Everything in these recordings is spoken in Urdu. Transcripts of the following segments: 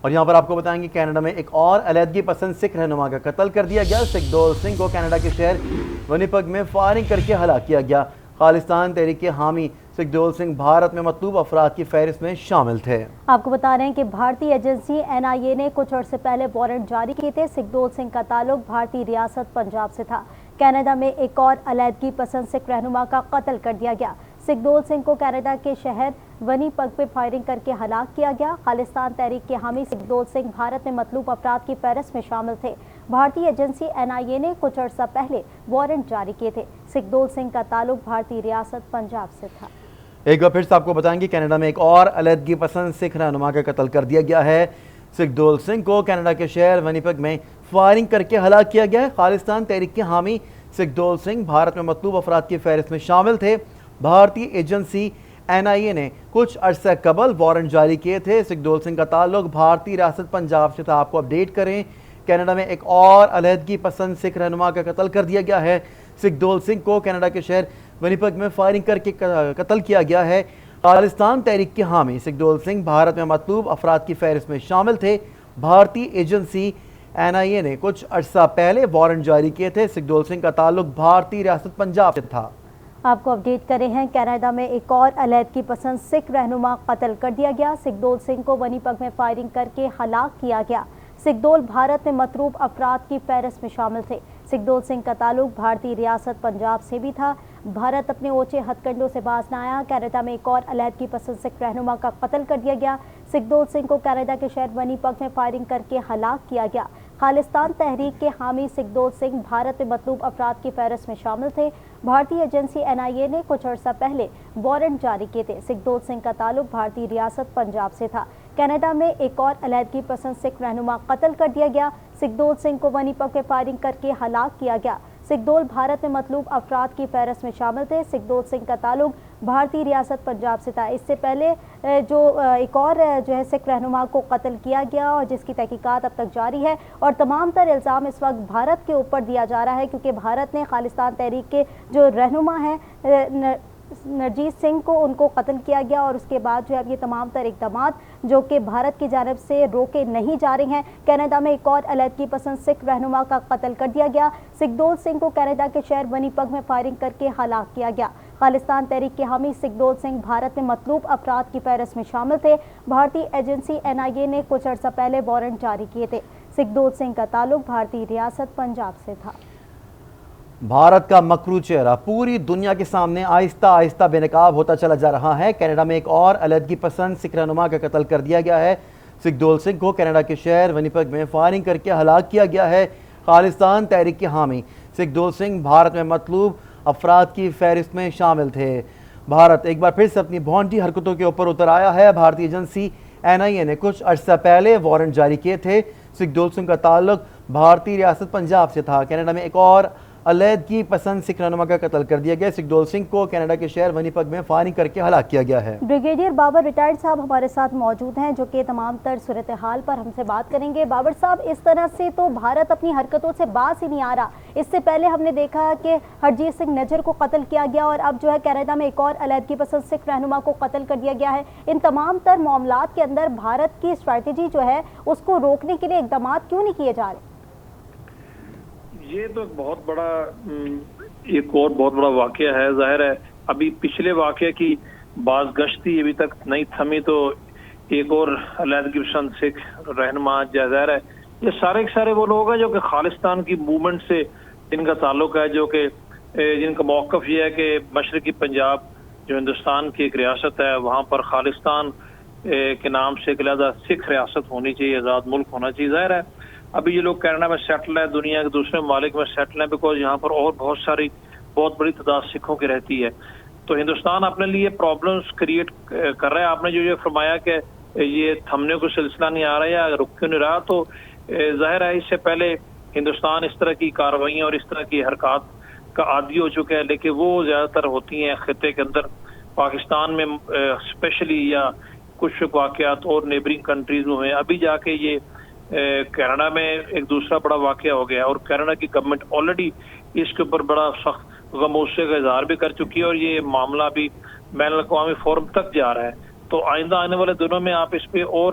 اور یہاں پر آپ کو بتائیں گے کینیڈا میں ایک اور علیحدگی پسند سکھ رہنما کا قتل کر دیا گیا۔ سکھ دول سنگھ کو کینیڈا کے شہر ونیپگ میں فائرنگ کر کے ہلاک کیا گیا۔ خالصتان تحریک کے حامی سکھ دول سنگھ بھارت میں مطلوب افراد کی فہرست میں شامل تھے۔ آپ کو بتا رہے ہیں کہ بھارتی ایجنسی NIA نے کچھ عرصے پہلے وارنٹ جاری کیے تھے۔ سکھ دول سنگھ کا تعلق بھارتی ریاست پنجاب سے تھا۔ کینیڈا میں ایک اور علیحدگی پسند سکھ رہنما کا قتل کر دیا گیا۔ سکھ دول سنگھ کو کینیڈا کے شہر ونیپگ میں فائرنگ کر کے ہلاک کیا گیا۔ خالصتان تحریک کے حامی سکھ دول سنگھ بھارت میں مطلوب افراد کی فہرست میں شامل تھے۔ بھارتی ایجنسی NIA نے کچھ عرصہ پہلے وارنٹ جاری کیے تھے۔ سکھ دول سنگھ کا تعلق بھارتی ریاست پنجاب سے تھا۔ ایک بار پھر سے آپ کو بتائیں گے کینیڈا میں ایک اور علیحدگی پسند سکھ رہنما کا قتل کر دیا گیا ہے۔ سکھ دول سنگھ کو کینیڈا کے شہر ونیپگ میں فائرنگ کر کے ہلاک کیا گیا ہے۔ خالصتان تحریک کے حامی سکھ دول سنگھ بھارت میں مطلوب افراد کی فہرست میں شامل تھے۔ بھارتی ایجنسی NIA نے کچھ عرصہ قبل وارنٹ جاری کیے تھے۔ سکھ دول سنگھ کا تعلق بھارتی ریاست پنجاب سے تھا۔ آپ کو اپڈیٹ کریں، کینیڈا میں ایک اور علیحدگی پسند سکھ رہنما کا قتل کر دیا گیا ہے۔ سکھ دول سنگھ کو کینیڈا کے شہر ونیپگ میں فائرنگ کر کے قتل کیا گیا ہے۔ خالصتان تحریک کے حامی سکھ دول سنگھ بھارت میں مطلوب افراد کی فہرست میں شامل تھے۔ بھارتی ایجنسی NIA نے کچھ عرصہ پہلے وارنٹ جاری کیے تھے۔ سکھ دول سنگھ کا تعلق بھارتی ریاست پنجاب سے تھا۔ آپ کو اپڈیٹ کرے ہیں، کینیڈا میں ایک اور علیحدگی پسند سکھ رہنما قتل کر دیا گیا۔ سکھ دول سنگھ کو ونیپگ میں فائرنگ کر کے ہلاک کیا گیا۔ سکھ دول بھارت میں مطلوب افراد کی فہرست میں شامل تھے۔ سکھ دول سنگھ کا تعلق بھارتی ریاست پنجاب سے بھی تھا۔ بھارت اپنے اونچے ہتھ کنڈوں سے باز نہ آیا۔ کینیڈا میں ایک اور علیحدگی پسند سکھ رہنما کا قتل کر دیا گیا۔ سکھ دول سنگھ کو کینیڈا کے شہر ونیپگ میں فائرنگ کر کے ہلاک کیا گیا۔ خالصتان تحریک کے حامی سکھ دول سنگھ بھارت میں مطلوب افراد کی فہرست میں شامل تھے۔ بھارتی ایجنسی NIA نے کچھ عرصہ پہلے وارنٹ جاری کیے تھے۔ سکھ دول سنگھ کا تعلق بھارتی ریاست پنجاب سے تھا۔ کینیڈا میں ایک اور علیحدگی پسند سکھ رہنما قتل کر دیا گیا۔ سکھ دول سنگھ کو ونیپگ میں فائرنگ کر کے ہلاک کیا گیا۔ سکھ دول بھارت میں مطلوب افراد کی فہرست میں شامل تھے۔ سکھ دول سنگھ کا تعلق بھارتی ریاست پنجاب سے تھا۔ اس سے پہلے جو ایک اور سکھ رہنما کو قتل کیا گیا اور جس کی تحقیقات اب تک جاری ہے، اور تمام تر الزام اس وقت بھارت کے اوپر دیا جا رہا ہے، کیونکہ بھارت نے خالصتان تحریک کے جو رہنما ہیں نرجیت سنگھ کو ان کو قتل کیا گیا، اور اس کے بعد اب یہ تمام تر اقدامات جو کہ بھارت کی جانب سے روکے نہیں جا رہے ہیں۔ کینیڈا میں ایک اور علیحدگی پسند سکھ رہنما کا قتل کر دیا گیا۔ سکھ دول سنگھ کو کینیڈا کے شہر ونیپگ میں فائرنگ کر کے ہلاک کیا گیا۔ خالصتان تحریک کے حامی سکھ دول سنگھ بھارت میں مطلوب افراد کی فہرست میں شامل تھے۔ بھارتی ایجنسی NIA نے کچھ عرصہ پہلے وارنٹ جاری کیے تھے۔ سکھ دول سنگھ کا تعلق بھارتی ریاست پنجاب سے تھا۔ بھارت کا مکرو چہرہ پوری دنیا کے سامنے آہستہ آہستہ بے نقاب ہوتا چلا جا رہا ہے۔ کینیڈا میں ایک اور علیحدگی پسند سکھ رہنما کا قتل کر دیا گیا ہے۔ سکھ دول سنگھ کو کینیڈا کے شہر ونیپگ میں فائرنگ کر کے ہلاک کیا گیا ہے۔ خالصتان تحریک کے حامی سکھ دول سنگھ بھارت میں مطلوب افراد کی فہرست میں شامل تھے۔ بھارت ایک بار پھر سے اپنی بھونڈی حرکتوں کے اوپر اتر آیا ہے۔ بھارتی ایجنسی NIA نے کچھ عرصہ پہلے وارنٹ جاری کیے تھے۔ سکھ دول سنگھ کا تعلق بھارتی ریاست پنجاب سے تھا۔ کینیڈا میں ایک اور علیحدگی پسند سکھ رہنما کا قتل کر دیا گیا۔ سکھ دول سنگھ کو کینیڈا کے شہر ونیپگ میں فائرنگ کر کے ہلاک کیا گیا ہے۔ بریگیڈیئر بابر ریٹائرڈ صاحب ہمارے ساتھ موجود ہیں، جو کہ تمام تر صورتحال پر ہم سے بات کریں گے۔ بابر صاحب، اس طرح سے تو بھارت اپنی حرکتوں سے باز ہی نہیں آ رہا۔ اس سے پہلے ہم نے دیکھا کہ ہرجیت سنگھ نجر کو قتل کیا گیا، اور اب کینیڈا میں ایک اور علیحدگی پسند سکھ رہنما کو قتل کر دیا گیا ہے۔ ان تمام تر معاملات کے اندر بھارت کی اسٹریٹجی اس کو روکنے کے لیے اقدامات کیوں نہیں کیے جا رہے؟ یہ تو ایک اور بہت بڑا واقعہ ہے۔ ظاہر ہے ابھی پچھلے واقعے کی باز گشتی ابھی تک نہیں تھمی، تو ایک اور علیحدگی پسند سکھ رہنما ظاہر ہے یہ سارے کے سارے وہ لوگ ہیں جو کہ خالصتان کی موومنٹ سے جن کا تعلق ہے، جو کہ جن کا موقف یہ ہے کہ مشرقی پنجاب جو ہندوستان کی ایک ریاست ہے، وہاں پر خالصتان کے نام سے ایک علیحدہ سکھ ریاست ہونی چاہیے، آزاد ملک ہونا چاہیے۔ ظاہر ہے ابھی یہ لوگ کینیڈا میں سیٹل ہیں، دنیا کے دوسرے ممالک میں سیٹل ہیں، بیکاز یہاں پر اور بہت بڑی تعداد سکھوں کی رہتی ہے۔ تو ہندوستان اپنے لیے پرابلمز کریٹ کر رہا ہے۔ آپ نے جو یہ فرمایا کہ یہ تھمنے کو سلسلہ نہیں آ رہا یا رک کیوں نہیں رہا، تو ظاہر ہے اس سے پہلے ہندوستان اس طرح کی کارروائیاں اور اس طرح کی حرکات کا عادی ہو چکا ہے، لیکن وہ زیادہ تر ہوتی ہیں خطے کے اندر، پاکستان میں اسپیشلی، یا کچھ واقعات اور نیبرنگ کنٹریز میں ہوئے۔ ابھی جا کے یہ کینیڈا میں ایک دوسرا بڑا واقعہ ہو گیا، اور کینیڈا کی گورنمنٹ آلریڈی اس کے اوپر بڑا سخت غم و غصے کا اظہار بھی کر چکی ہے، اور یہ معاملہ بھی بین الاقوامی فورم تک جا رہا ہے۔ تو آئندہ آنے والے دنوں میں آپ اس پہ اور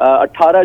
18